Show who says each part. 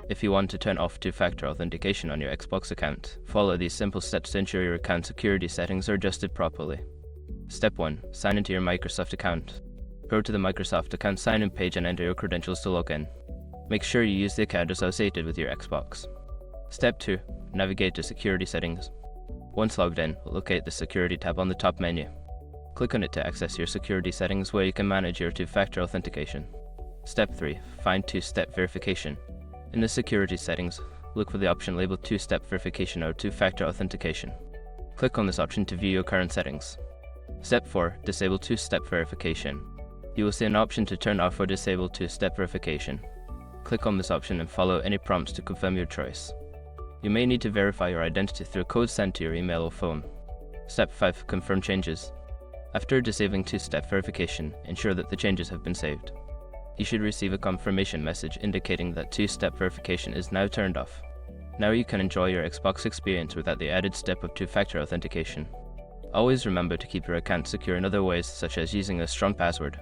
Speaker 1: If you want to turn off two-factor authentication on your Xbox account, follow these simple steps to ensure your account security settings are adjusted properly. Step 1. Sign into your Microsoft account. Go to the Microsoft account sign-in page and enter your credentials to log in. Make sure you use the account associated with your Xbox. Step 2. Navigate to Security Settings. Once logged in, locate the Security tab on the top menu. Click on it to access your security settings where you can manage your two-factor authentication. Step 3. Find two-step verification. In the security settings, look for the option labeled two-step verification or two-factor authentication. Click on this option to view your current settings. Step 4. Disable two-step verification. You will see an option to turn off or disable two-step verification. Click on this option and follow any prompts to confirm your choice. You may need to verify your identity through a code sent to your email or phone. Step 5. Confirm changes. After disabling two-step verification, ensure that the changes have been saved. You should receive a confirmation message indicating that two-step verification is now turned off. Now you can enjoy your Xbox experience without the added step of two-factor authentication. Always remember to keep your account secure in other ways, such as using a strong password.